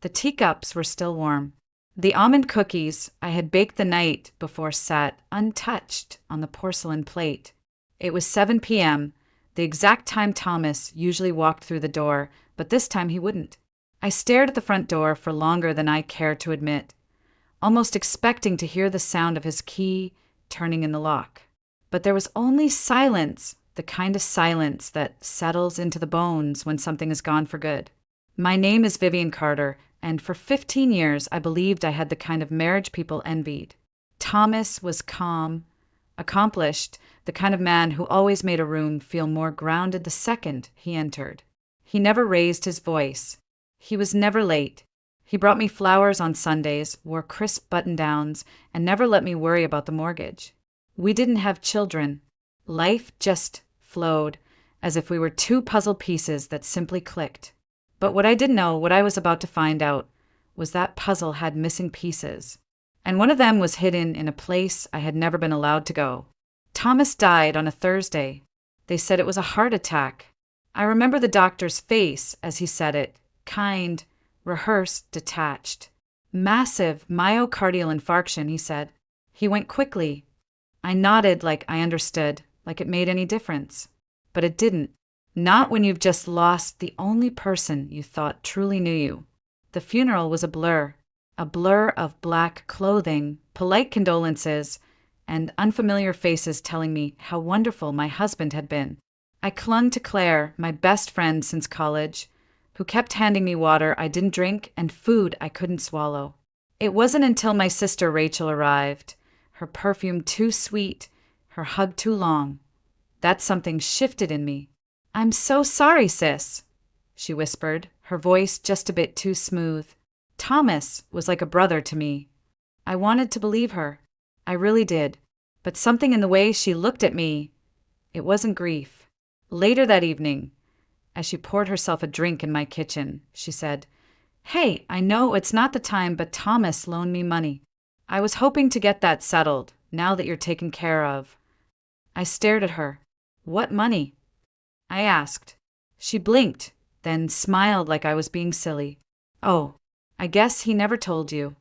The teacups were still warm. The almond cookies I had baked the night before sat untouched on the porcelain plate. It was 7 p.m., the exact time Thomas usually walked through the door, but this time he wouldn't. I stared at the front door for longer than I cared to admit, almost expecting to hear the sound of his key turning in the lock. But there was only silence, the kind of silence that settles into the bones when something is gone for good. My name is Vivian Carter, and for 15 years I believed I had the kind of marriage people envied. Thomas was calm, accomplished, the kind of man who always made a room feel more grounded the second he entered. He never raised his voice. He was never late. He brought me flowers on Sundays, wore crisp button-downs, and never let me worry about the mortgage. We didn't have children. Life just flowed, as if we were two puzzle pieces that simply clicked. But what I didn't know, what I was about to find out, was that puzzle had missing pieces. And one of them was hidden in a place I had never been allowed to go. Thomas died on a Thursday. They said it was a heart attack. I remember the doctor's face as he said it, kind, rehearsed, detached. Massive myocardial infarction, he said. He went quickly. I nodded like I understood, like it made any difference. But it didn't. Not when you've just lost the only person you thought truly knew you. The funeral was a blur of black clothing, polite condolences, and unfamiliar faces telling me how wonderful my husband had been. I clung to Claire, my best friend since college, who kept handing me water I didn't drink and food I couldn't swallow. It wasn't until my sister Rachel arrived, her perfume too sweet, her hug too long, that something shifted in me. "I'm so sorry, sis," she whispered, her voice just a bit too smooth. Thomas was like a brother to me. I wanted to believe her. I really did. But something in the way she looked at me, it wasn't grief. Later that evening, as she poured herself a drink in my kitchen, she said, "Hey, I know it's not the time, but Thomas loaned me money. I was hoping to get that settled, now that you're taken care of." I stared at her. "What money?" I asked. She blinked, then smiled like I was being silly. "Oh, I guess he never told you."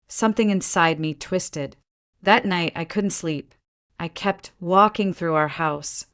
Something inside me twisted. That night I couldn't sleep. I kept walking through our house,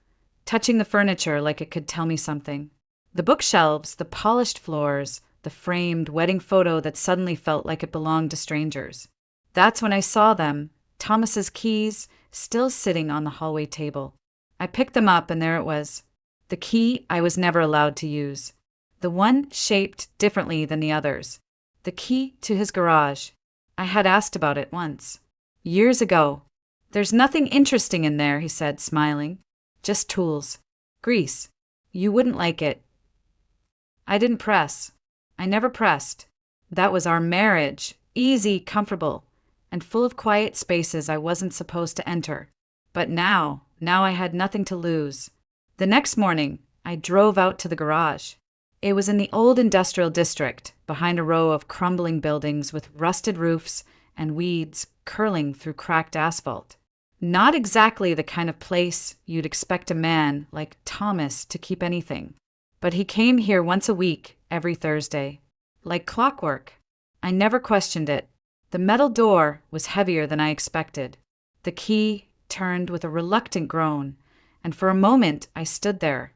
touching the furniture like it could tell me something. The bookshelves, the polished floors, the framed wedding photo that suddenly felt like it belonged to strangers. That's when I saw them, Thomas's keys, still sitting on the hallway table. I picked them up and there it was. The key I was never allowed to use. The one shaped differently than the others. The key to his garage. I had asked about it once. Years ago. "There's nothing interesting in there," he said, smiling. "Just tools. Grease. You wouldn't like it." I didn't press. I never pressed. That was our marriage. Easy, comfortable, and full of quiet spaces I wasn't supposed to enter. But now I had nothing to lose. The next morning, I drove out to the garage. It was in the old industrial district, behind a row of crumbling buildings with rusted roofs and weeds curling through cracked asphalt. Not exactly the kind of place you'd expect a man like Thomas to keep anything. But he came here once a week, every Thursday. Like clockwork. I never questioned it. The metal door was heavier than I expected. The key turned with a reluctant groan, and for a moment I stood there,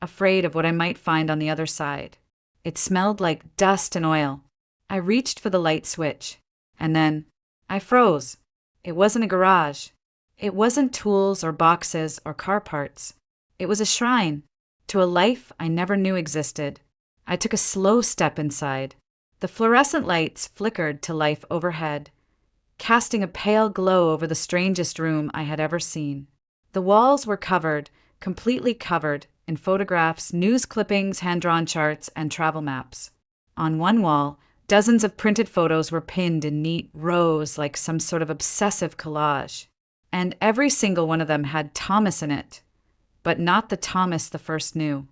afraid of what I might find on the other side. It smelled like dust and oil. I reached for the light switch, and then I froze. It wasn't a garage. It wasn't tools or boxes or car parts. It was a shrine to a life I never knew existed. I took a slow step inside. The fluorescent lights flickered to life overhead, casting a pale glow over the strangest room I had ever seen. The walls were covered, completely covered, in photographs, news clippings, hand-drawn charts, and travel maps. On one wall, dozens of printed photos were pinned in neat rows like some sort of obsessive collage. And every single one of them had Thomas in it, but not the Thomas the first knew.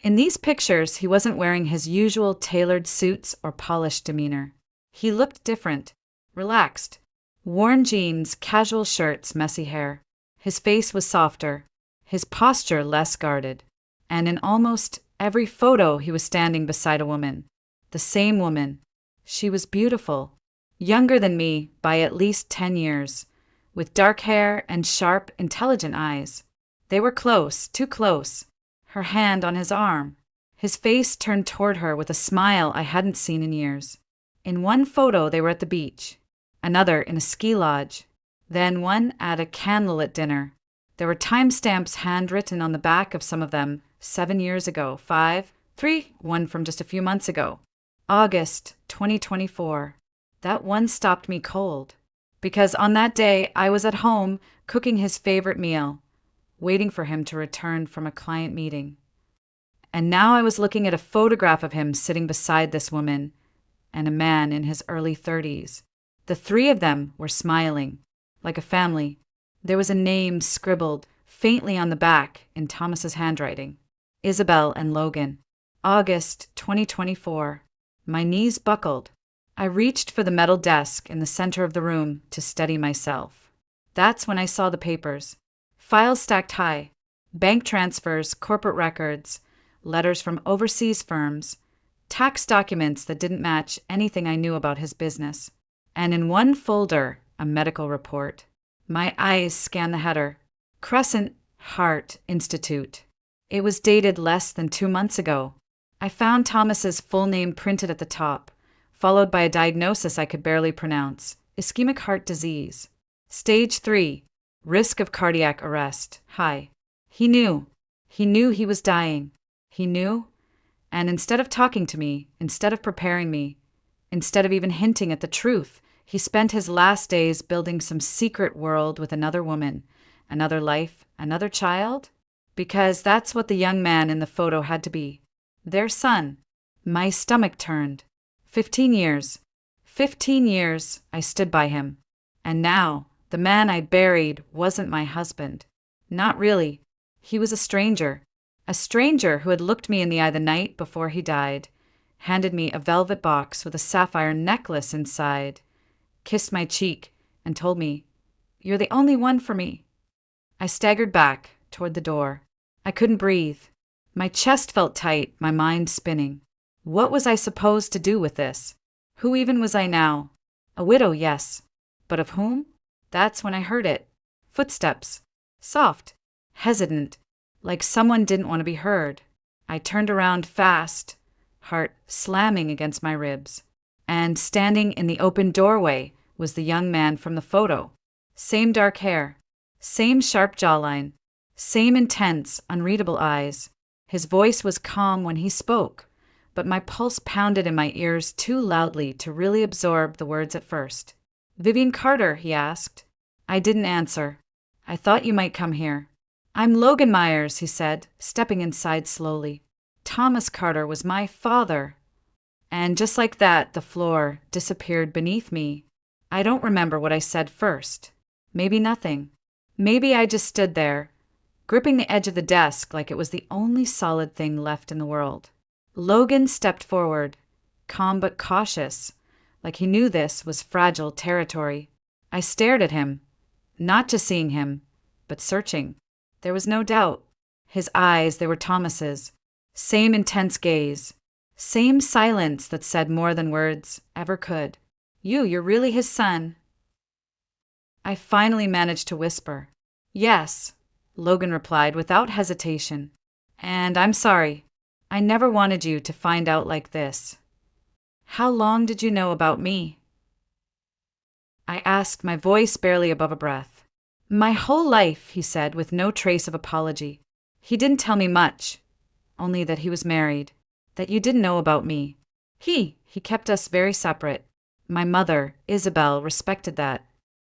In these pictures, he wasn't wearing his usual tailored suits or polished demeanor. He looked different, relaxed. Worn jeans, casual shirts, messy hair. His face was softer, his posture less guarded. And in almost every photo, he was standing beside a woman. The same woman, She was beautiful, younger than me by at least 10 years, with dark hair and sharp, intelligent eyes. They were close, too close, her hand on his arm, his face turned toward her with a smile I hadn't seen in years. In one photo, they were at the beach, another in a ski lodge, then one at a candlelit dinner. There were timestamps handwritten on the back of some of them, 7 years ago, 5, 3, one from just a few months ago. August 2024. That one stopped me cold, because on that day I was at home cooking his favorite meal, waiting for him to return from a client meeting. And now I was looking at a photograph of him sitting beside this woman and a man in his early 30s. The three of them were smiling, like a family. There was a name scribbled faintly on the back in Thomas's handwriting. Isabel and Logan. August 2024. My knees buckled. I reached for the metal desk in the center of the room to steady myself. That's when I saw the papers. Files stacked high. Bank transfers, corporate records, letters from overseas firms, tax documents that didn't match anything I knew about his business. And in one folder, a medical report. My eyes scanned the header. Crescent Heart Institute. It was dated less than 2 months ago. I found Thomas's full name printed at the top, followed by a diagnosis I could barely pronounce: ischemic heart disease. Stage 3, risk of cardiac arrest, high. He knew. He knew he was dying. He knew, and instead of talking to me, instead of preparing me, instead of even hinting at the truth, he spent his last days building some secret world with another woman, another life, another child? Because that's what the young man in the photo had to be. Their son. My stomach turned. 15 years. 15 years I stood by him. And now, the man I buried wasn't my husband. Not really. He was a stranger. A stranger who had looked me in the eye the night before he died, handed me a velvet box with a sapphire necklace inside, kissed my cheek, and told me, "You're the only one for me." I staggered back toward the door. I couldn't breathe. My chest felt tight, my mind spinning. What was I supposed to do with this? Who even was I now? A widow, yes. But of whom? That's when I heard it. Footsteps. Soft. Hesitant. Like someone didn't want to be heard. I turned around fast, heart slamming against my ribs. And standing in the open doorway was the young man from the photo. Same dark hair. Same sharp jawline. Same intense, unreadable eyes. His voice was calm when he spoke, but my pulse pounded in my ears too loudly to really absorb the words at first. "Vivian Carter," he asked. I didn't answer. "I thought you might come here." "I'm Logan Myers," he said, stepping inside slowly. "Thomas Carter was my father." And just like that, the floor disappeared beneath me. I don't remember what I said first. Maybe nothing. Maybe I just stood there, gripping the edge of the desk like it was the only solid thing left in the world. Logan stepped forward, calm but cautious, like he knew this was fragile territory. I stared at him, not just seeing him, but searching. There was no doubt. His eyes, they were Thomas's. Same intense gaze. Same silence that said more than words ever could. You're really his son." I finally managed to whisper. "Yes," Logan replied without hesitation. "And I'm sorry. I never wanted you to find out like this." "How long did you know about me?" I asked, my voice barely above a breath. "My whole life," he said with no trace of apology. He didn't tell me much, only that he was married, that you didn't know about me. He kept us very separate. My mother, Isabel, respected that.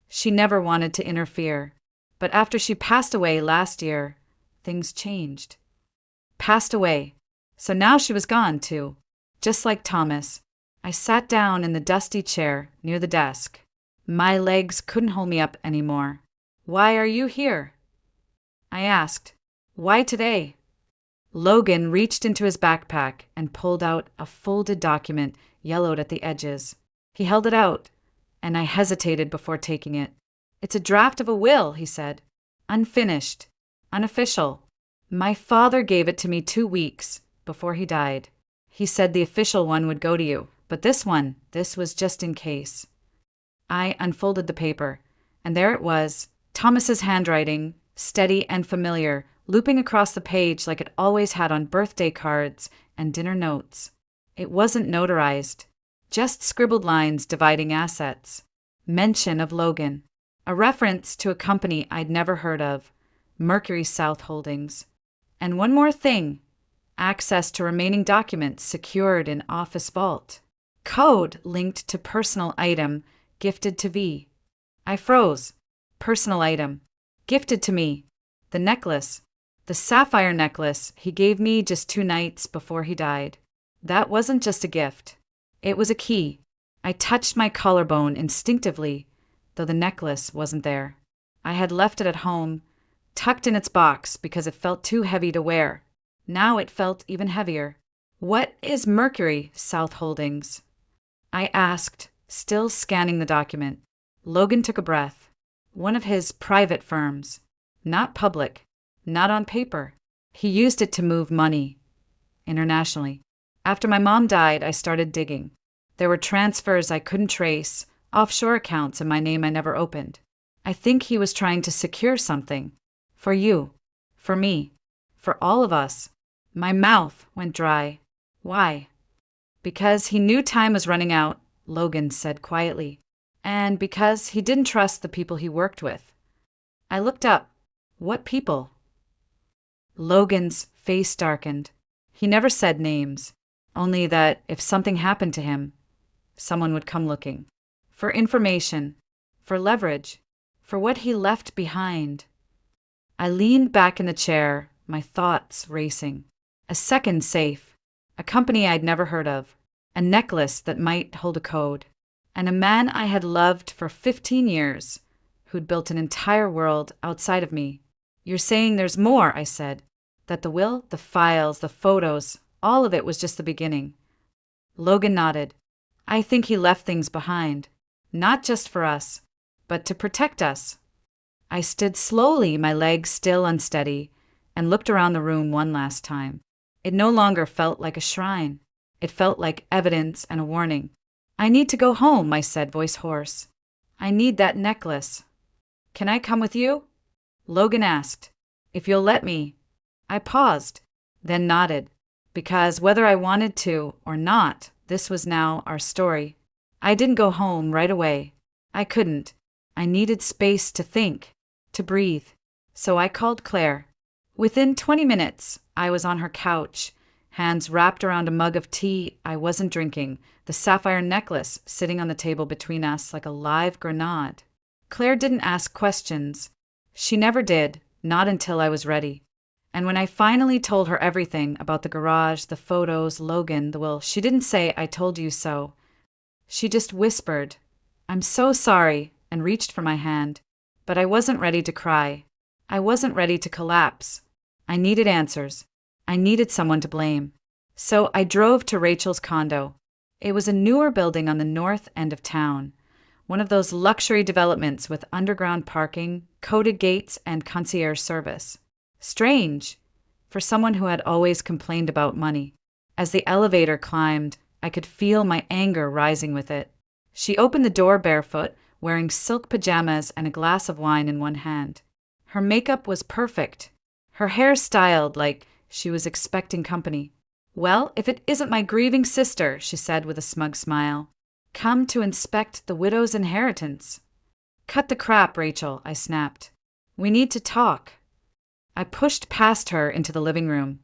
She never wanted to interfere. But after she passed away last year, things changed. Passed away. So now she was gone, too. Just like Thomas. I sat down in the dusty chair near the desk. My legs couldn't hold me up anymore. "Why are you here?" I asked. "Why today?" Logan reached into his backpack and pulled out a folded document yellowed at the edges. He held it out, and I hesitated before taking it. "It's a draft of a will," he said. "Unfinished. Unofficial. My father gave it to me 2 weeks before he died. He said the official one would go to you, but this was just in case. I unfolded the paper, and there it was, Thomas's handwriting, steady and familiar, looping across the page like it always had on birthday cards and dinner notes. It wasn't notarized, just scribbled lines dividing assets. Mention of Logan. A reference to a company I'd never heard of, Mercury South Holdings. And one more thing, access to remaining documents secured in office vault. Code linked to personal item gifted to V. I froze. Personal item. Gifted to me. The necklace. The sapphire necklace he gave me just 2 nights before he died. That wasn't just a gift. It was a key. I touched my collarbone instinctively, though the necklace wasn't there. I had left it at home, tucked in its box because it felt too heavy to wear. Now it felt even heavier. What is Mercury South Holdings? I asked, still scanning the document. Logan took a breath. One of his private firms. Not public. Not on paper. He used it to move money. Internationally. After my mom died, I started digging. There were transfers I couldn't trace, offshore accounts in my name I never opened. I think he was trying to secure something. For you. For me. For all of us. My mouth went dry. Why? Because he knew time was running out, Logan said quietly. And because he didn't trust the people he worked with. I looked up. What people? Logan's face darkened. He never said names, only that if something happened to him, someone would come looking. For information, for leverage, for what he left behind. I leaned back in the chair, my thoughts racing. A second safe, a company I'd never heard of, a necklace that might hold a code, and a man I had loved for 15 years, who'd built an entire world outside of me. You're saying there's more, I said. That the will, the files, the photos, all of it was just the beginning. Logan nodded. I think he left things behind. Not just for us, but to protect us. I stood slowly, my legs still unsteady, and looked around the room one last time. It no longer felt like a shrine. It felt like evidence and a warning. I need to go home, I said, voice hoarse. I need that necklace. Can I come with you? Logan asked. If you'll let me. I paused, then nodded, because whether I wanted to or not, this was now our story. I didn't go home right away. I couldn't. I needed space to think, to breathe. So I called Claire. Within 20 minutes, I was on her couch, hands wrapped around a mug of tea I wasn't drinking, the sapphire necklace sitting on the table between us like a live grenade. Claire didn't ask questions. She never did, not until I was ready. And when I finally told her everything about the garage, the photos, Logan, the will, she didn't say, I told you so. She just whispered, I'm so sorry, and reached for my hand. But I wasn't ready to cry. I wasn't ready to collapse. I needed answers. I needed someone to blame. So I drove to Rachel's condo. It was a newer building on the north end of town. One of those luxury developments with underground parking, coded gates, and concierge service. Strange, for someone who had always complained about money. As the elevator climbed, I could feel my anger rising with it. She opened the door barefoot, wearing silk pajamas and a glass of wine in one hand. Her makeup was perfect. Her hair styled like she was expecting company. Well, if it isn't my grieving sister, she said with a smug smile. Come to inspect the widow's inheritance. Cut the crap, Rachel, I snapped. We need to talk. I pushed past her into the living room,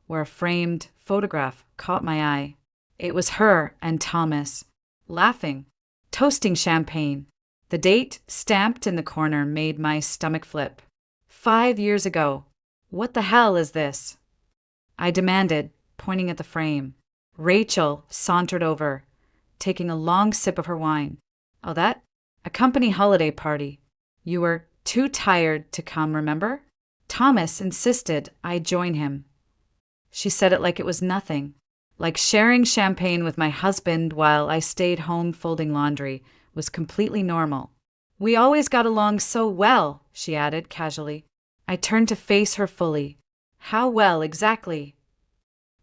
where a framed photograph caught my eye. It was her and Thomas, laughing, toasting champagne. The date, stamped in the corner, made my stomach flip. 5 years ago. What the hell is this? I demanded, pointing at the frame. Rachel sauntered over, taking a long sip of her wine. Oh, that? A company holiday party. You were too tired to come, remember? Thomas insisted I join him. She said it like it was nothing, like sharing champagne with my husband while I stayed home folding laundry was completely normal. We always got along so well, she added casually. I turned to face her fully. How well, exactly?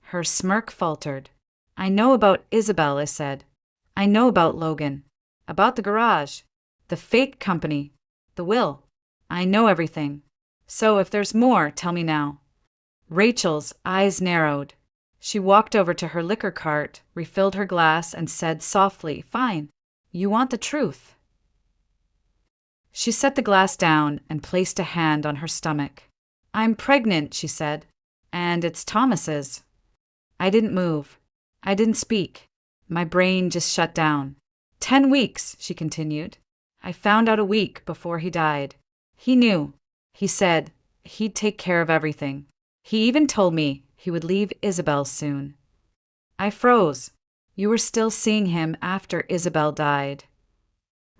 Her smirk faltered. I know about Isabel, I said. I know about Logan, about the garage, the fake company, the will. I know everything. So if there's more, tell me now. Rachel's eyes narrowed. She walked over to her liquor cart, refilled her glass, and said softly, "Fine. You want the truth." She set the glass down and placed a hand on her stomach. "I'm pregnant," she said, "and it's Thomas's." I didn't move. I didn't speak. My brain just shut down. 10 weeks, she continued. I found out a week before he died. He knew. He said he'd take care of everything. He even told me he would leave Isabel soon. I froze. You were still seeing him after Isabel died.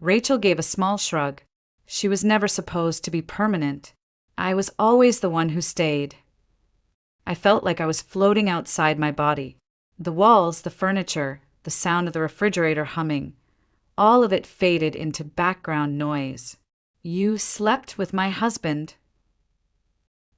Rachel gave a small shrug. She was never supposed to be permanent. I was always the one who stayed. I felt like I was floating outside my body. The walls, the furniture, the sound of the refrigerator humming, all of it faded into background noise. "You slept with my husband,"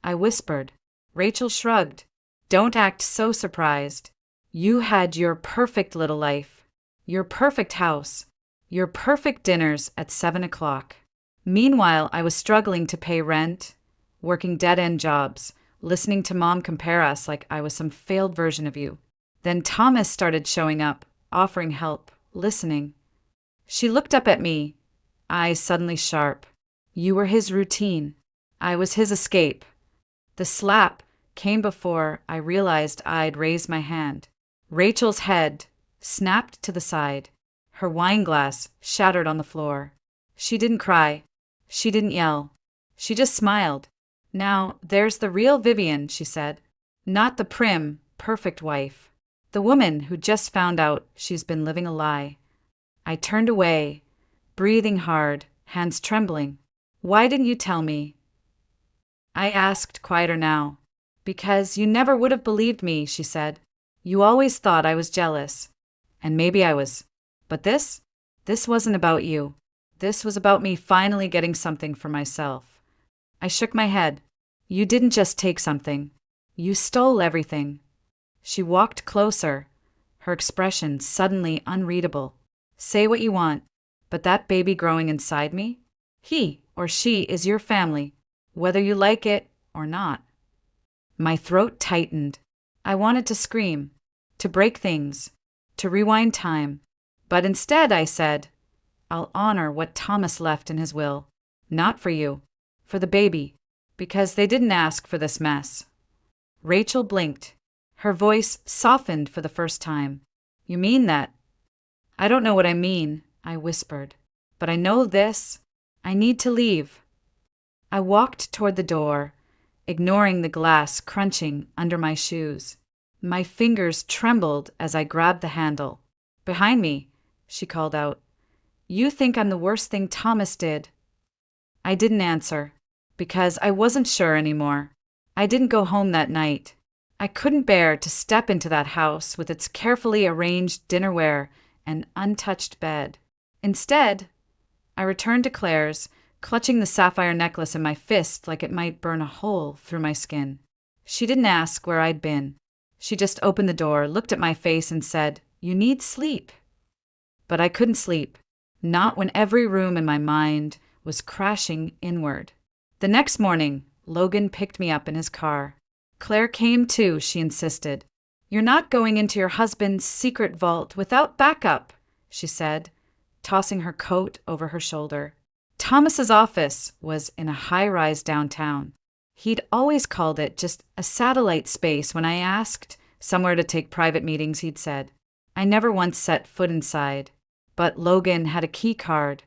I whispered. Rachel shrugged. "Don't act so surprised. You had your perfect little life, your perfect house, your perfect dinners at 7 o'clock. Meanwhile, I was struggling to pay rent, working dead-end jobs, listening to Mom compare us like I was some failed version of you. Then Thomas started showing up, offering help, listening." She looked up at me, eyes suddenly sharp. "You were his routine. I was his escape." The slap came before I realized I'd raised my hand. Rachel's head snapped to the side. Her wine glass shattered on the floor. She didn't cry. She didn't yell. She just smiled. "Now, there's the real Vivian," she said. "Not the prim, perfect wife. The woman who just found out she's been living a lie." I turned away, breathing hard, hands trembling. "Why didn't you tell me?" I asked, quieter now. "Because you never would have believed me," she said. "You always thought I was jealous. And maybe I was. But this wasn't about you. This was about me finally getting something for myself." I shook my head. "You didn't just take something. You stole everything." She walked closer, her expression suddenly unreadable. "Say what you want, but that baby growing inside me, he or she is your family, whether you like it or not." My throat tightened. I wanted to scream, to break things, to rewind time. But instead I said, "I'll honor what Thomas left in his will. Not for you, for the baby, because they didn't ask for this mess." Rachel blinked. Her voice softened for the first time. "You mean that?" "I don't know what I mean," I whispered. "But I know this. I need to leave." I walked toward the door, ignoring the glass crunching under my shoes. My fingers trembled as I grabbed the handle. "Behind me," she called out. "You think I'm the worst thing Thomas did." I didn't answer, because I wasn't sure anymore. I didn't go home that night. I couldn't bear to step into that house with its carefully arranged dinnerware and untouched bed. Instead, I returned to Claire's, clutching the sapphire necklace in my fist like it might burn a hole through my skin. She didn't ask where I'd been. She just opened the door, looked at my face, and said, "You need sleep." But I couldn't sleep, not when every room in my mind was crashing inward. The next morning, Logan picked me up in his car. "Claire came too," she insisted. "You're not going into your husband's secret vault without backup," she said, tossing her coat over her shoulder. Thomas's office was in a high-rise downtown. He'd always called it just a satellite space. When I asked somewhere to take private meetings, he'd said. I never once set foot inside. But Logan had a key card.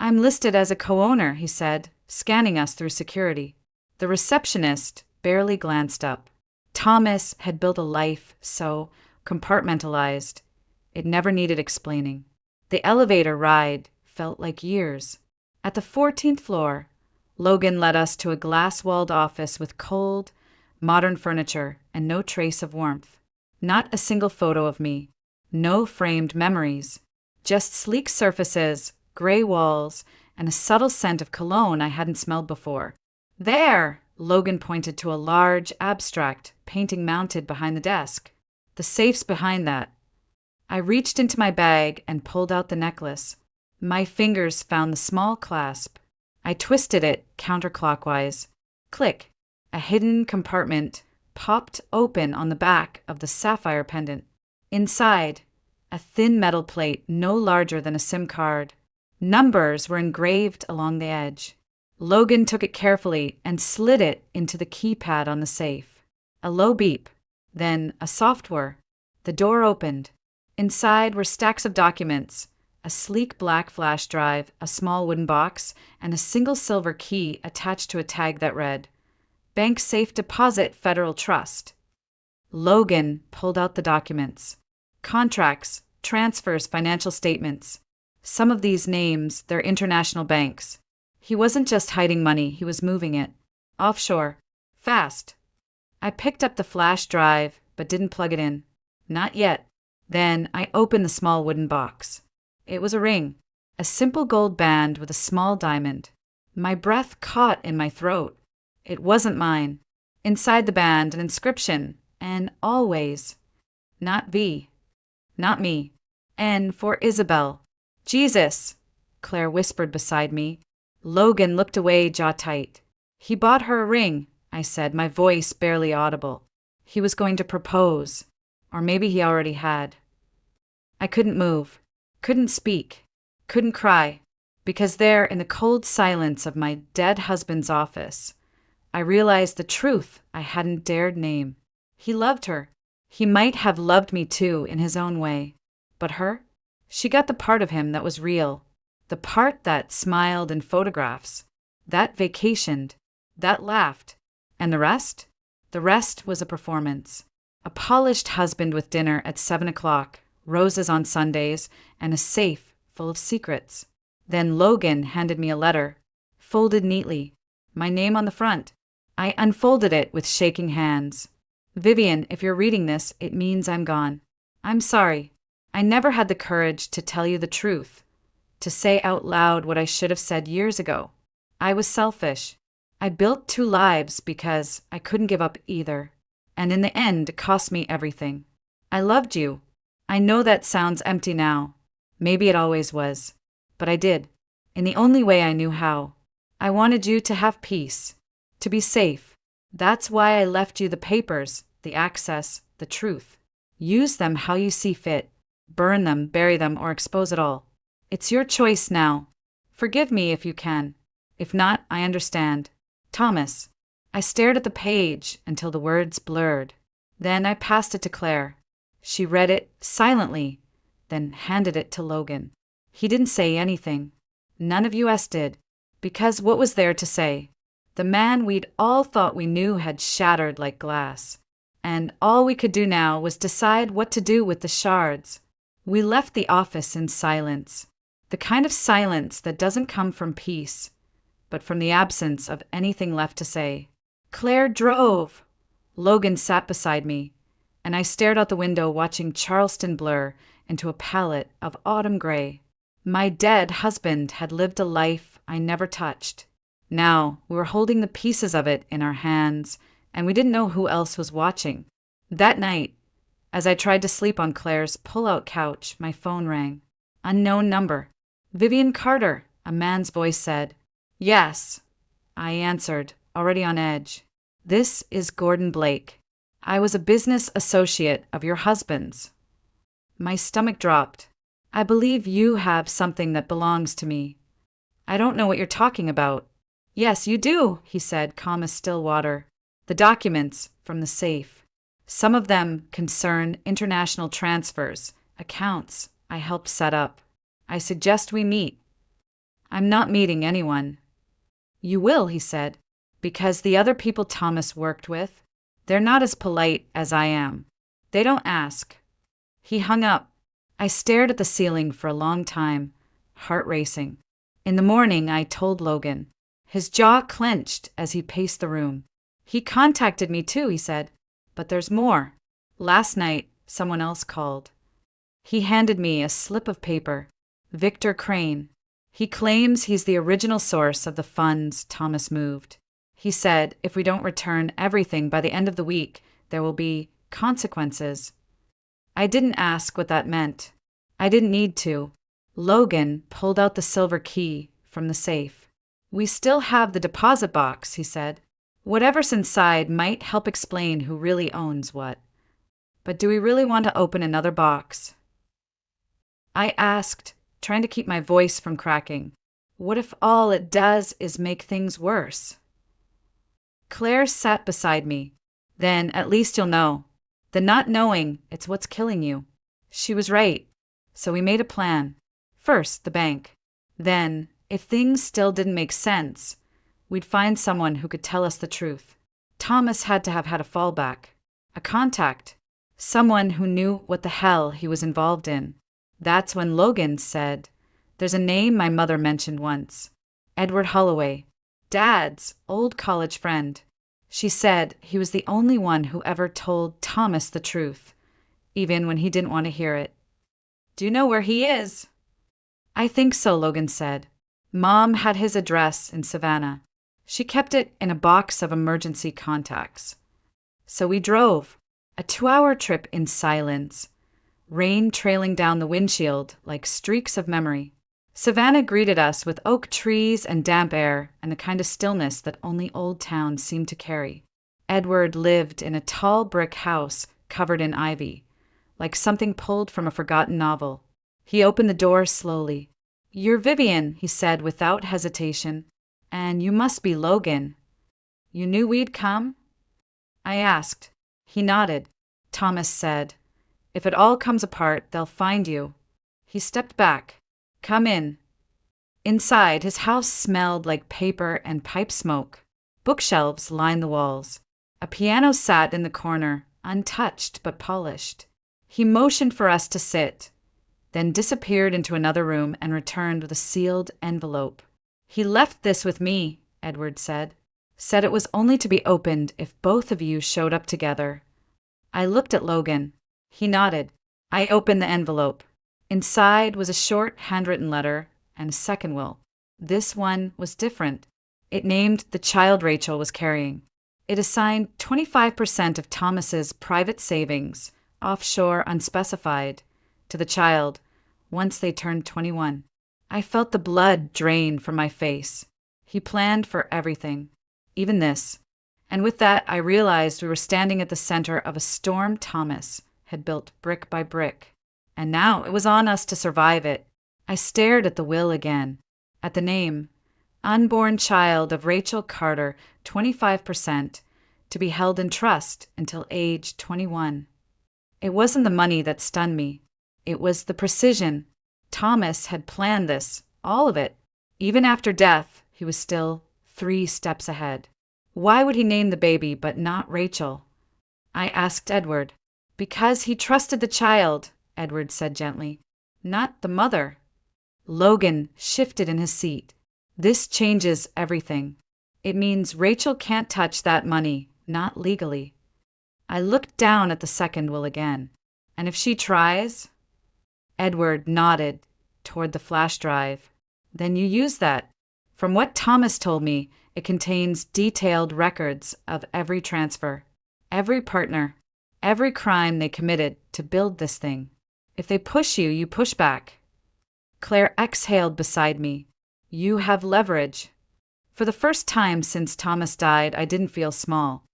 "I'm listed as a co-owner," he said, scanning us through security. The receptionist barely glanced up. Thomas had built a life so compartmentalized, it never needed explaining. The elevator ride felt like years. At the 14th floor, Logan led us to a glass-walled office with cold, modern furniture and no trace of warmth. Not a single photo of me. No framed memories. Just sleek surfaces, gray walls, and a subtle scent of cologne I hadn't smelled before. "There!" Logan pointed to a large, abstract painting mounted behind the desk. "The safe's behind that." I reached into my bag and pulled out the necklace. My fingers found the small clasp. I twisted it counterclockwise. Click! A hidden compartment popped open on the back of the sapphire pendant. Inside, a thin metal plate no larger than a SIM card. Numbers were engraved along the edge. Logan took it carefully and slid it into the keypad on the safe. A low beep, then a soft whir. The door opened. Inside were stacks of documents, a sleek black flash drive, a small wooden box, and a single silver key attached to a tag that read, Bank Safe Deposit Federal Trust. Logan pulled out the documents. Contracts, transfers, financial statements. Some of these names, they're international banks. He wasn't just hiding money, he was moving it. Offshore. Fast. I picked up the flash drive, but didn't plug it in. Not yet. Then I opened the small wooden box. It was a ring, a simple gold band with a small diamond. My breath caught in my throat. It wasn't mine. Inside the band, an inscription, and always. Not V. Not me. N for Isabel. Jesus, Claire whispered beside me. Logan looked away, jaw tight. He bought her a ring, I said, my voice barely audible. He was going to propose. Or maybe he already had. I couldn't move, couldn't speak, couldn't cry, because there in the cold silence of my dead husband's office, I realized the truth I hadn't dared name. He loved her. He might have loved me too in his own way. But her? She got the part of him that was real, the part that smiled in photographs, that vacationed, that laughed. And the rest? The rest was a performance. A polished husband with dinner at 7 o'clock, roses on Sundays, and a safe full of secrets. Then Logan handed me a letter, folded neatly, my name on the front. I unfolded it with shaking hands. Vivian, if you're reading this, it means I'm gone. I'm sorry. I never had the courage to tell you the truth, to say out loud what I should have said years ago. I was selfish. I built 2 lives because I couldn't give up either. And in the end, it cost me everything. I loved you. I know that sounds empty now. Maybe it always was. But I did, in the only way I knew how. I wanted you to have peace, to be safe. That's why I left you the papers, the access, the truth. Use them how you see fit. Burn them, bury them, or expose it all. It's your choice now. Forgive me if you can. If not, I understand. Thomas. I stared at the page until the words blurred. Then I passed it to Claire. She read it silently, then handed it to Logan. He didn't say anything. None of us did. Because what was there to say? The man we'd all thought we knew had shattered like glass. And all we could do now was decide what to do with the shards. We left the office in silence. The kind of silence that doesn't come from peace, but from the absence of anything left to say. Claire drove. Logan sat beside me, and I stared out the window watching Charleston blur into a palette of autumn gray. My dead husband had lived a life I never touched. Now we were holding the pieces of it in our hands, and we didn't know who else was watching. That night, as I tried to sleep on Claire's pull-out couch, my phone rang. Unknown number. Vivian Carter, a man's voice said. Yes, I answered, already on edge. This is Gordon Blake. I was a business associate of your husband's. My stomach dropped. I believe you have something that belongs to me. I don't know what you're talking about. Yes, you do, he said, calm as still water. The documents from the safe. Some of them concern international transfers, accounts I helped set up. I suggest we meet. I'm not meeting anyone. You will, he said, because the other people Thomas worked with, they're not as polite as I am. They don't ask. He hung up. I stared at the ceiling for a long time, heart racing. In the morning, I told Logan. His jaw clenched as he paced the room. He contacted me too, he said. But there's more. Last night, someone else called. He handed me a slip of paper. Victor Crane. He claims he's the original source of the funds Thomas moved. He said if we don't return everything by the end of the week, there will be consequences. I didn't ask what that meant. I didn't need to. Logan pulled out the silver key from the safe. We still have the deposit box, he said. Whatever's inside might help explain who really owns what. But do we really want to open another box? I asked, trying to keep my voice from cracking. What if all it does is make things worse? Claire sat beside me. Then at least you'll know. The not knowing, it's what's killing you. She was right. So we made a plan. First, the bank. Then, if things still didn't make sense, we'd find someone who could tell us the truth. Thomas had to have had a fallback. A contact. Someone who knew what the hell he was involved in. That's when Logan said, "There's a name my mother mentioned once. Edward Holloway. Dad's old college friend." She said he was the only one who ever told Thomas the truth, even when he didn't want to hear it. "Do you know where he is?" "I think so," Logan said. "Mom had his address in Savannah. She kept it in a box of emergency contacts." So we drove, a 2-hour trip in silence, rain trailing down the windshield like streaks of memory. Savannah greeted us with oak trees and damp air and the kind of stillness that only old towns seem to carry. Edward lived in a tall brick house covered in ivy, like something pulled from a forgotten novel. He opened the door slowly. "You're Vivian," he said without hesitation. "And you must be Logan. You knew we'd come?" I asked. He nodded. Thomas said, "If it all comes apart, they'll find you." He stepped back. "Come in." Inside, his house smelled like paper and pipe smoke. Bookshelves lined the walls. A piano sat in the corner, untouched but polished. He motioned for us to sit, then disappeared into another room and returned with a sealed envelope. "He left this with me," Edward said. "Said it was only to be opened if both of you showed up together." I looked at Logan. He nodded. I opened the envelope. Inside was a short handwritten letter and a second will. This one was different. It named the child Rachel was carrying. It assigned 25% of Thomas's private savings, offshore unspecified, to the child once they turned 21. I felt the blood drain from my face. He planned for everything, even this. And with that, I realized we were standing at the center of a storm Thomas had built brick by brick. And now it was on us to survive it. I stared at the will again, at the name, unborn child of Rachel Carter, 25%, to be held in trust until age 21. It wasn't the money that stunned me. It was the precision. Thomas had planned this, all of it. Even after death, he was still 3 steps ahead. Why would he name the baby but not Rachel? I asked Edward. "Because he trusted the child," Edward said gently, "not the mother." Logan shifted in his seat. "This changes everything. It means Rachel can't touch that money, not legally." I looked down at the second will again. "And if she tries?" Edward nodded toward the flash drive. "Then you use that. From what Thomas told me, it contains detailed records of every transfer, every partner, every crime they committed to build this thing. If they push you, you push back." Claire exhaled beside me. "You have leverage." For the first time since Thomas died, I didn't feel small.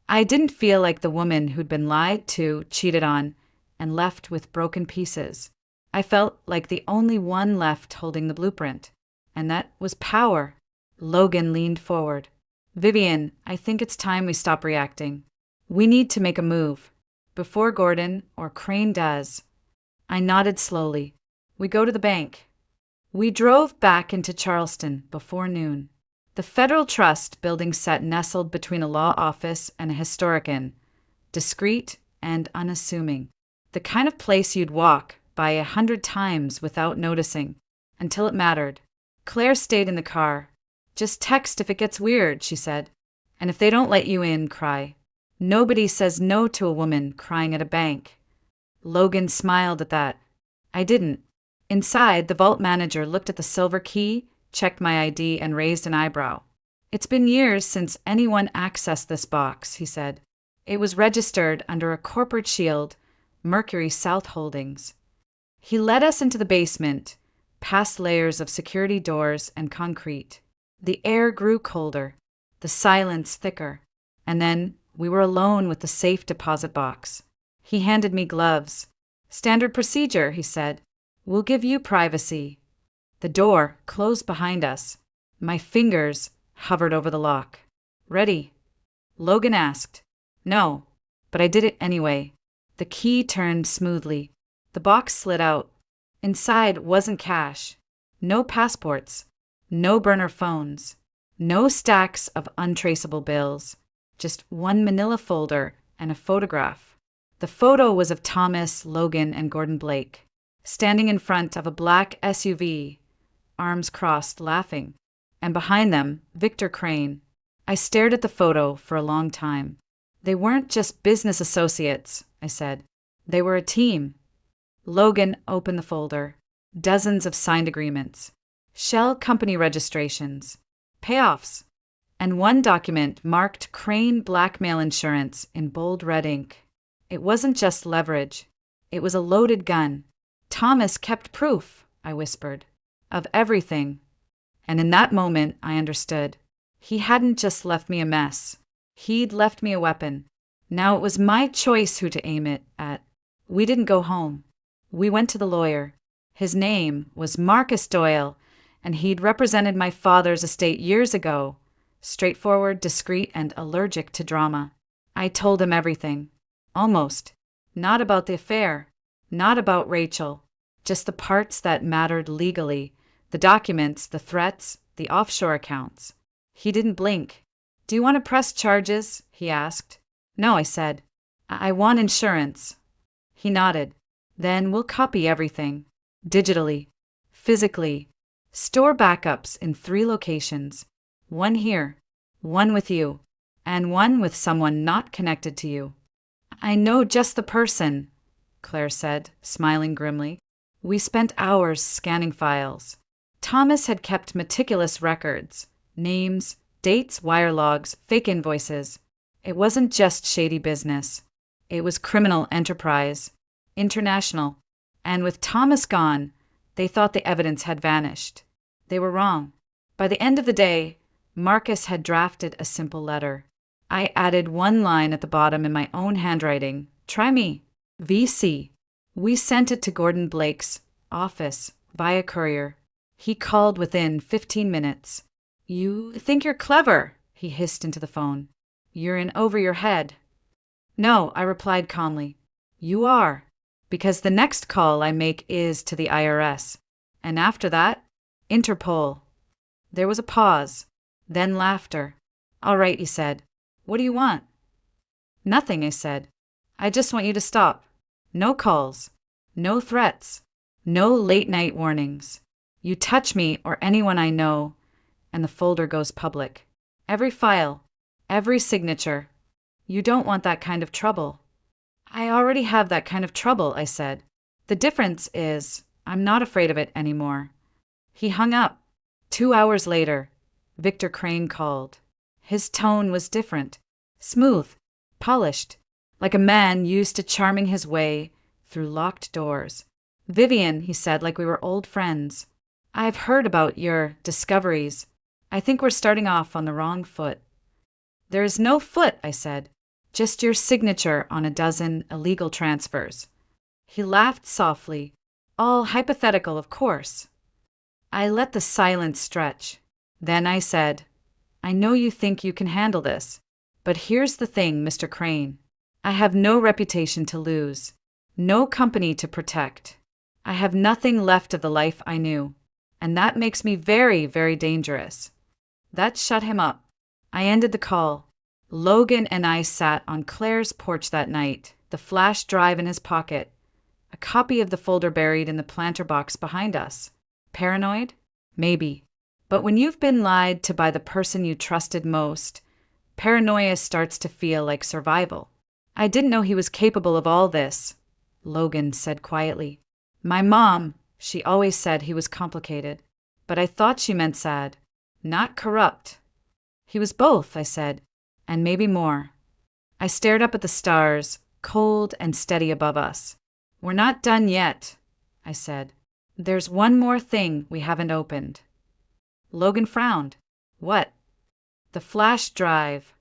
I didn't feel like the woman who'd been lied to, cheated on, and left with broken pieces. I felt like the only one left holding the blueprint, and that was power. Logan leaned forward. "Vivian, I think it's time we stop reacting. We need to make a move, before Gordon or Crane does." I nodded slowly. "We go to the bank." We drove back into Charleston before noon. The Federal Trust building sat nestled between a law office and a historic inn, discreet and unassuming. The kind of place you'd walk by 100 times without noticing, until it mattered. Claire stayed in the car. "Just text if it gets weird," she said. "And if they don't let you in, cry. Nobody says no to a woman crying at a bank." Logan smiled at that. I didn't. Inside, the vault manager looked at the silver key, checked my ID, and raised an eyebrow. "It's been years since anyone accessed this box," he said. "It was registered under a corporate shield, Mercury South Holdings. He led us into the basement, past layers of security doors and concrete. The air grew colder, the silence thicker, and then we were alone with the safe deposit box. He handed me gloves. "Standard procedure," he said. "We'll give you privacy." The door closed behind us. My fingers hovered over the lock. "Ready?" Logan asked. "No," but I did it anyway. The key turned smoothly. The box slid out. Inside wasn't cash. No passports. No burner phones. No stacks of untraceable bills. Just one manila folder and a photograph. The photo was of Thomas, Logan, and Gordon Blake, standing in front of a black SUV, arms crossed, laughing. And behind them, Victor Crane. I stared at the photo for a long time. They weren't just business associates, I said. They were a team. Logan opened the folder. Dozens of signed agreements. Shell company registrations. Payoffs. And one document marked Crane Blackmail Insurance in bold red ink. It wasn't just leverage. It was a loaded gun. "Thomas kept proof," I whispered, "of everything." And in that moment, I understood. He hadn't just left me a mess. He'd left me a weapon. Now it was my choice who to aim it at. We didn't go home. We went to the lawyer. His name was Marcus Doyle, and he'd represented my father's estate years ago. Straightforward, discreet, and allergic to drama. I told him everything. Almost. Not about the affair. Not about Rachel. Just the parts that mattered legally. The documents, the threats, the offshore accounts. He didn't blink. "Do you want to press charges?" he asked. "No," I said. I want insurance." He nodded. "Then we'll copy everything. Digitally. Physically. Store backups in 3 locations. One here. One with you. And one with someone not connected to you." "I know just the person," Claire said, smiling grimly. We spent hours scanning files. Thomas had kept meticulous records. Names, dates, wire logs, fake invoices. It wasn't just shady business. It was criminal enterprise. International. And with Thomas gone, they thought the evidence had vanished. They were wrong. By the end of the day, Marcus had drafted a simple letter. I added one line at the bottom in my own handwriting. "Try me. VC." We sent it to Gordon Blake's office via courier. He called within 15 minutes. "You think you're clever," he hissed into the phone. "You're in over your head." "No," I replied calmly. "You are. Because the next call I make is to the IRS. And after that, Interpol." There was a pause, then laughter. "All right," he said. "What do you want?" "Nothing," I said. "I just want you to stop. No calls. No threats. No late-night warnings. You touch me or anyone I know, and the folder goes public. Every file. Every signature. You don't want that kind of trouble." "I already have that kind of trouble," I said. "The difference is I'm not afraid of it anymore." He hung up. 2 hours later, Victor Crane called. His tone was different. Smooth. Polished. Like a man used to charming his way through locked doors. "Vivian," he said, like we were old friends. "I've heard about your discoveries. I think we're starting off on the wrong foot." "There is no foot," I said. "Just your signature on a dozen illegal transfers." He laughed softly. "All hypothetical, of course." I let the silence stretch. Then I said, "I know you think you can handle this, but here's the thing, Mr. Crane. I have no reputation to lose, no company to protect. I have nothing left of the life I knew, and that makes me very, very dangerous." That shut him up. I ended the call. Logan and I sat on Claire's porch that night, the flash drive in his pocket, a copy of the folder buried in the planter box behind us. Paranoid? Maybe. But when you've been lied to by the person you trusted most, paranoia starts to feel like survival. "I didn't know he was capable of all this," Logan said quietly. "My mom, she always said he was complicated, but I thought she meant sad, not corrupt." "He was both," I said, "and maybe more." I stared up at the stars, cold and steady above us. "We're not done yet," I said. "There's one more thing we haven't opened." Logan frowned. "What?" "The flash drive."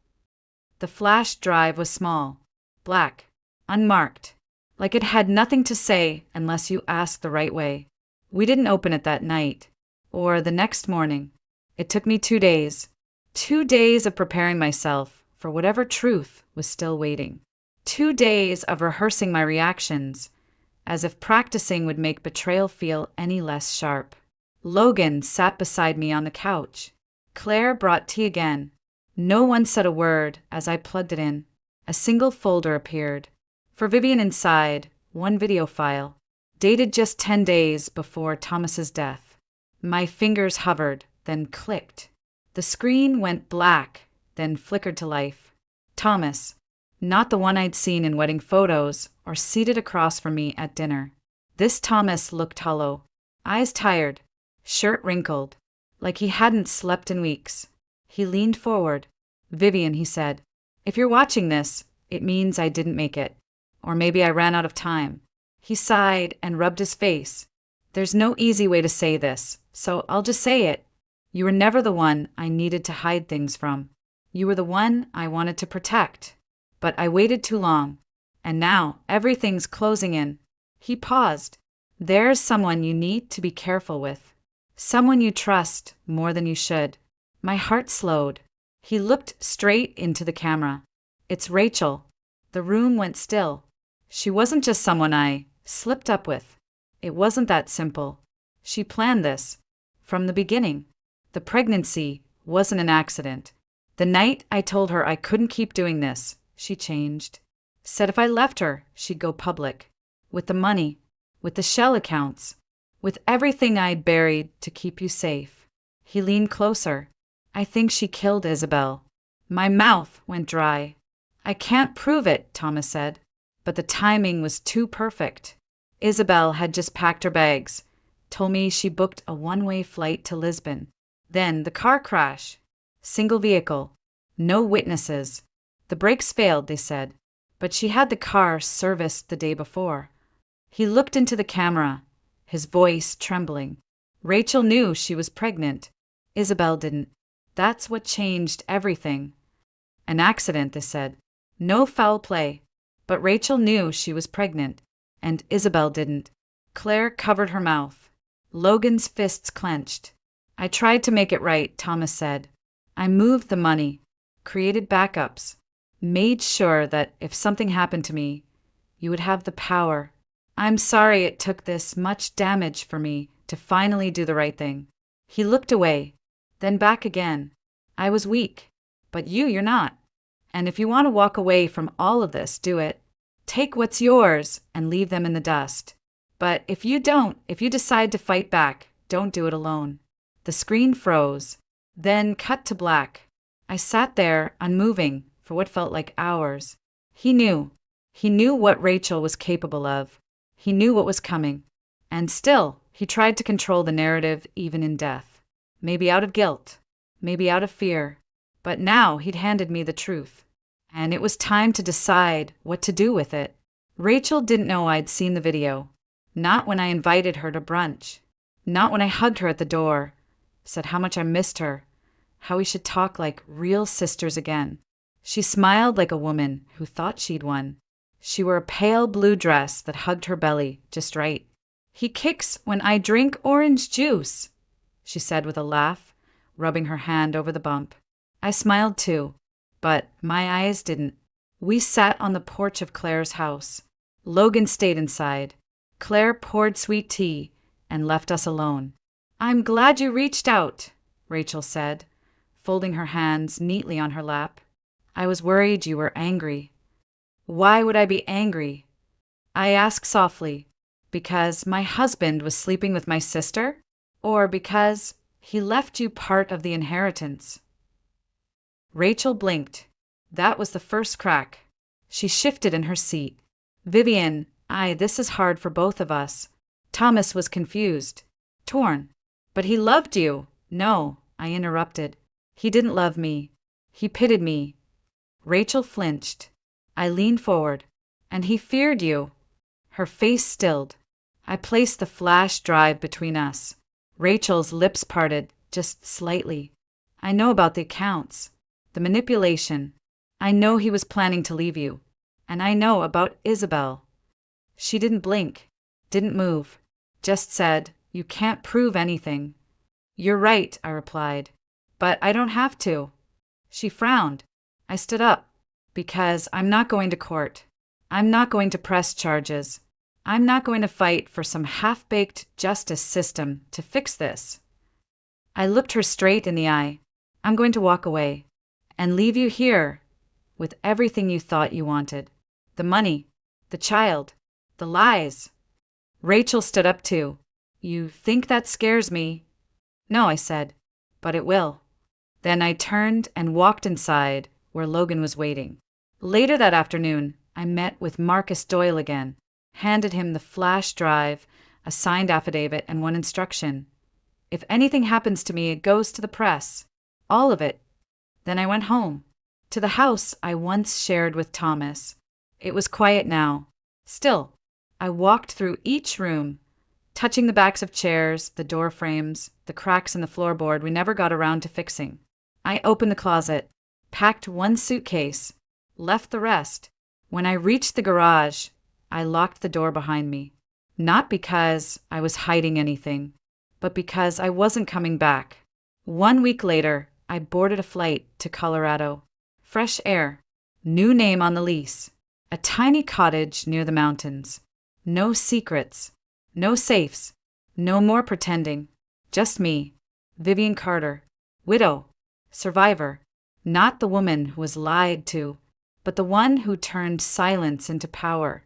The flash drive was small, black, unmarked, like it had nothing to say unless you asked the right way. We didn't open it that night, or the next morning. It took me 2 days. 2 days of preparing myself for whatever truth was still waiting. 2 days of rehearsing my reactions, as if practicing would make betrayal feel any less sharp. Logan sat beside me on the couch. Claire brought tea again. No one said a word as I plugged it in. A single folder appeared. For Vivian inside, one video file, dated just 10 days before Thomas's death. My fingers hovered, then clicked. The screen went black, then flickered to life. Thomas, not the one I'd seen in wedding photos or seated across from me at dinner. This Thomas looked hollow, eyes tired, shirt wrinkled, like he hadn't slept in weeks. He leaned forward. "Vivian," he said, "if you're watching this, it means I didn't make it. Or maybe I ran out of time." He sighed and rubbed his face. "There's no easy way to say this, so I'll just say it. You were never the one I needed to hide things from. You were the one I wanted to protect. But I waited too long, and now everything's closing in." He paused. "There's someone you need to be careful with. Someone you trust more than you should." My heart slowed. He looked straight into the camera. "It's Rachel." The room went still. She wasn't just someone I slipped up with. It wasn't that simple. She planned this from the beginning. The pregnancy wasn't an accident. The night I told her I couldn't keep doing this, she changed. Said if I left her, she'd go public. With the money, with the shell accounts, with everything I'd buried to keep you safe. He leaned closer. "I think she killed Isabel." My mouth went dry. "I can't prove it," Thomas said, but the timing was too perfect. Isabel had just packed her bags, told me she booked a one-way flight to Lisbon. Then the car crash. Single vehicle. No witnesses. The brakes failed, they said, but she had the car serviced the day before. He looked into the camera, his voice trembling. Rachel knew she was pregnant. Isabel didn't. That's what changed everything. An accident, they said. No foul play. But Rachel knew she was pregnant, and Isabel didn't. Claire covered her mouth. Logan's fists clenched. "I tried to make it right," Thomas said. "I moved the money, created backups, made sure that if something happened to me, you would have the power. I'm sorry it took this much damage for me to finally do the right thing." He looked away, then back again. "I was weak, but you're not. And if you want to walk away from all of this, do it. Take what's yours and leave them in the dust. But if you decide to fight back, don't do it alone." The screen froze, then cut to black. I sat there, unmoving, for what felt like hours. He knew. He knew what Rachel was capable of. He knew what was coming. And still, he tried to control the narrative even in death. Maybe out of guilt, maybe out of fear. But now he'd handed me the truth. And it was time to decide what to do with it. Rachel didn't know I'd seen the video. Not when I invited her to brunch. Not when I hugged her at the door. Said how much I missed her, how we should talk like real sisters again. She smiled like a woman who thought she'd won. She wore a pale blue dress that hugged her belly just right. "He kicks when I drink orange juice," she said with a laugh, rubbing her hand over the bump. I smiled too, but my eyes didn't. We sat on the porch of Claire's house. Logan stayed inside. Claire poured sweet tea and left us alone. "I'm glad you reached out," Rachel said, folding her hands neatly on her lap. "I was worried you were angry." "Why would I be angry?" I asked softly. "Because my husband was sleeping with my sister? Or because he left you part of the inheritance?" Rachel blinked. That was the first crack. She shifted in her seat. "Vivian, this is hard for both of us." Thomas was confused, torn. "But he loved you." "No," I interrupted. "He didn't love me. He pitied me." Rachel flinched. I leaned forward. And he feared you. Her face stilled. I placed the flash drive between us. Rachel's lips parted, just slightly. I know about the accounts, the manipulation. I know he was planning to leave you. And I know about Isabel. She didn't blink, didn't move, just said, "You can't prove anything." "You're right," I replied. "But I don't have to." She frowned. I stood up. "Because I'm not going to court. I'm not going to press charges. I'm not going to fight for some half-baked justice system to fix this." I looked her straight in the eye. "I'm going to walk away and leave you here with everything you thought you wanted. The money, the child, the lies." Rachel stood up too. "You think that scares me?" "No," I said, "but it will." Then I turned and walked inside where Logan was waiting. Later that afternoon, I met with Marcus Doyle again, handed him the flash drive, a signed affidavit, and one instruction. "If anything happens to me, it goes to the press. All of it." Then I went home, to the house I once shared with Thomas. It was quiet now. Still, I walked through each room, touching the backs of chairs, the door frames, the cracks in the floorboard we never got around to fixing. I opened the closet, packed one suitcase, left the rest. When I reached the garage, I locked the door behind me. Not because I was hiding anything, but because I wasn't coming back. 1 week later, I boarded a flight to Colorado. Fresh air, new name on the lease, a tiny cottage near the mountains. No secrets, no safes, no more pretending. Just me, Vivian Carter, widow, survivor, not the woman who was lied to, but the one who turned silence into power.